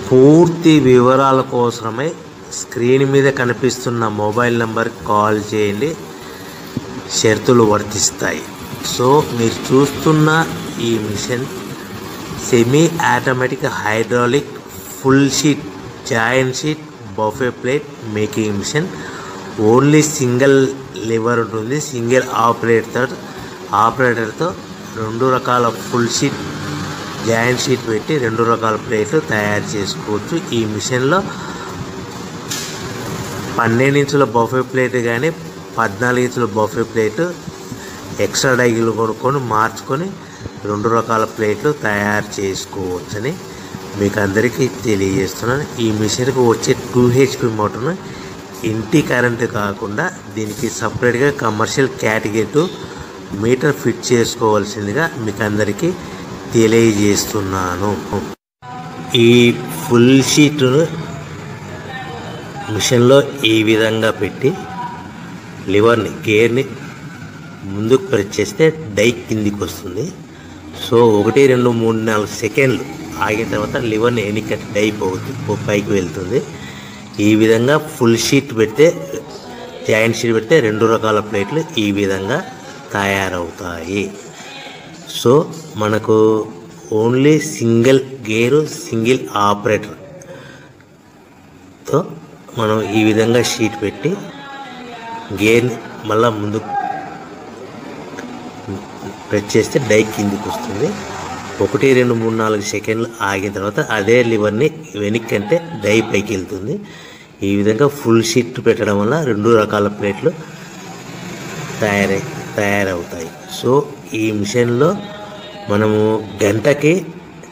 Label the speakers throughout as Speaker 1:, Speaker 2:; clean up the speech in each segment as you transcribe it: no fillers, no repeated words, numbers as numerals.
Speaker 1: పూర్తి వివరాల కోసమై స్క్రీన్ మీద కనిపిస్తున్న మొబైల్ నంబర్కి కాల్ చేయండి. షరతులు వర్తిస్తాయి. సో మీరు చూస్తున్న ఈ machine semi automatic hydraulic full sheet joint sheet buffet plate making machine. Only single lever ఉంటుంది. సింగిల్ ఆపరేటర్తో 2 రకాల ఫుల్ షీట్ జాయింట్ షీట్ పెట్టి 2 రకాల ప్లేట్లు తయారు చేసుకోవచ్చు. ఈ మిషన్లో 12 ఇంచుల బఫే ప్లేట్ కానీ 14 ఇంచుల బఫే ప్లేటు ఎక్స్ట్రా డైలు కొనుక్కొని మార్చుకొని 2 రకాల ప్లేట్లు తయారు చేసుకోవచ్చని మీకు అందరికీ తెలియజేస్తున్నాను. ఈ మిషన్కి వచ్చే 2 HP మోటార్ను ఇంటి కరెంటు కాకుండా దీనికి సపరేట్గా కమర్షియల్ కేటగిరీ 2 మీటర్ ఫిట్ చేసుకోవాల్సిందిగా మీకు అందరికీ తెలియజేస్తున్నాను. ఈ ఫుల్ షీట్ను మిషన్లో ఈ విధంగా పెట్టి లివర్ని గేర్ని ముందుకు ప్రెస్ చేస్తే డై కిందికి వస్తుంది. సో 1 2 3 4 సెకండ్లు ఆగిన తర్వాత లివర్ని వెనక్కి డై పైకి వెళ్తుంది. ఈ విధంగా ఫుల్ షీట్ పెడితే జాయింట్ షీట్ పెడితే 2 రకాల ప్లేట్లు ఈ విధంగా తయారవుతాయి. సో మనకు ఓన్లీ సింగిల్ గేరు సింగిల్ ఆపరేటర్తో మనం ఈ విధంగా షీట్ పెట్టి గేర్ని మళ్ళీ ముందుకు ప్రెస్ చేస్తే డై కిందికి వస్తుంది. 1 2 3 4 సెకండ్లు ఆగిన తర్వాత అదే లివర్ని వెనక్కి అంటే డై పైకి వెళ్తుంది. ఈ విధంగా ఫుల్ షీట్ పెట్టడం వల్ల 2 రకాల ప్లేట్లు తయారవుతాయి. సో ఈ మిషన్లో మనము గంటకి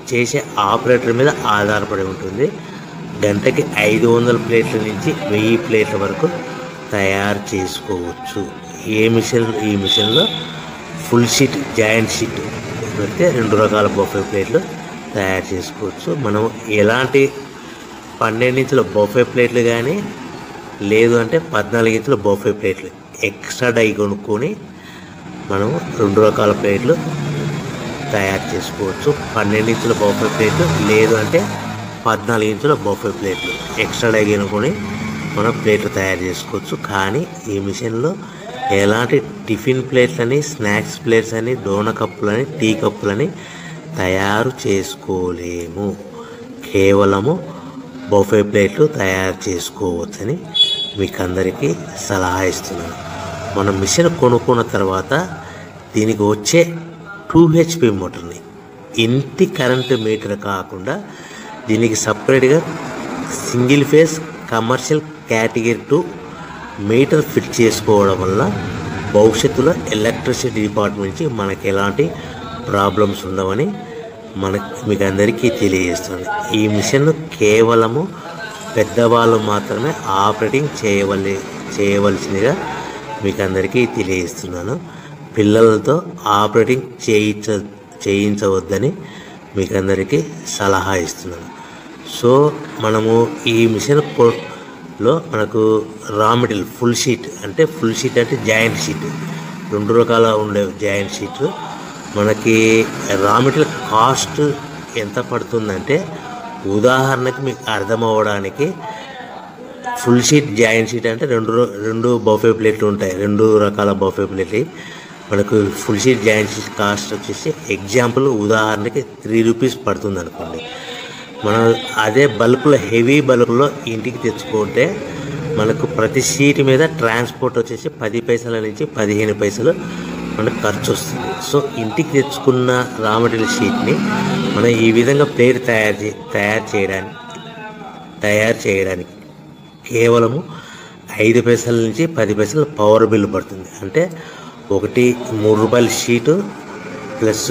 Speaker 1: చేసే ఆపరేటర్ మీద ఆధారపడి ఉంటుంది. గంటకి 500 ప్లేట్ల నుంచి 1000 ప్లేట్ల వరకు తయారు చేసుకోవచ్చు. ఈ మిషన్లో ఫుల్ షీట్ జాయింట్ షీట్ పెడితే 2 రకాల బఫే ప్లేట్లు తయారు చేసుకోవచ్చు. మనం ఎలాంటి 12 ఇంచుల బఫే ప్లేట్లు కానీ లేదు అంటే 14 ఇంచుల బఫే ప్లేట్లు ఎక్స్ట్రా డై కొనుక్కొని మనం 2 రకాల ప్లేట్లు తయారు చేసుకోవచ్చు. 12 ఇంచుల బఫే ప్లేట్లు లేదు అంటే 14 ఇంచుల బఫే ప్లేట్లు ఎక్స్ట్రా డై కొనుక్కొని మనం ప్లేట్లు తయారు చేసుకోవచ్చు. కానీ ఈ మిషన్లో ఎలాంటి టిఫిన్ ప్లేట్లని స్నాక్స్ ప్లేట్స్ అని డోనా కప్పులని టీ కప్పులని తయారు చేసుకోలేము. కేవలము బఫే ప్లేట్లు తయారు చేసుకోవచ్చని మీకు అందరికీ సలహా ఇస్తున్నాను. మనం మిషన్ కొనుక్కున్న తర్వాత దీనికి వచ్చే 2 HP మోటార్ని ఇంటి కరెంటు మీటర్ కాకుండా దీనికి సపరేట్గా single phase commercial category 2 metre fit చేసుకోవడం వల్ల భవిష్యత్తులో ఎలక్ట్రిసిటీ డిపార్ట్మెంట్ నుంచి మనకి ఎలాంటి ప్రాబ్లమ్స్ ఉండవని మీకు అందరికీ తెలియజేస్తుంది. ఈ మిషన్ కేవలము పెద్దవాళ్ళు మాత్రమే ఆపరేటింగ్ చేయవలసిందిగా మీకు అందరికీ తెలియజేస్తున్నాను. పిల్లలతో ఆపరేటింగ్ చేయించవద్దని మీకు అందరికీ సలహా ఇస్తున్నాను. సో మనము ఈ మిషన్లో మనకు రా మెటీరియల్ ఫుల్ షీట్ అంటే జాయింట్ షీట్ 2 రకాల ఉండే జాయింట్ షీట్ మనకి రా మెటీరియల్ కాస్ట్ ఎంత పడుతుందంటే ఉదాహరణకి మీకు అర్థమవ్వడానికి ఫుల్ షీట్ జాయింట్ షీట్ అంటే 2 బఫే ప్లేట్లు ఉంటాయి. 2 రకాల బఫే ప్లేట్లు మనకు full sheet joint sheet cost వచ్చేసి ఎగ్జాంపుల్ ఉదాహరణకి 3 రూపీస్ పడుతుంది అనుకోండి. మనం అదే బల్క్లో హెవీ బల్క్లో ఇంటికి తెచ్చుకుంటే మనకు ప్రతి షీట్ మీద ట్రాన్స్పోర్ట్ వచ్చేసి 10 పైసల నుంచి 15 పైసలు మనకు ఖర్చు వస్తుంది. సో ఇంటికి తెచ్చుకున్న రా మెటీరియల్ షీట్ని మనం ఈ విధంగా ప్లేట్ తయారు చేయడానికి కేవలము 5 పైసల నుంచి 10 పైసలు పవర్ బిల్లు పడుతుంది. అంటే 3 రూపాయల షీటు ప్లస్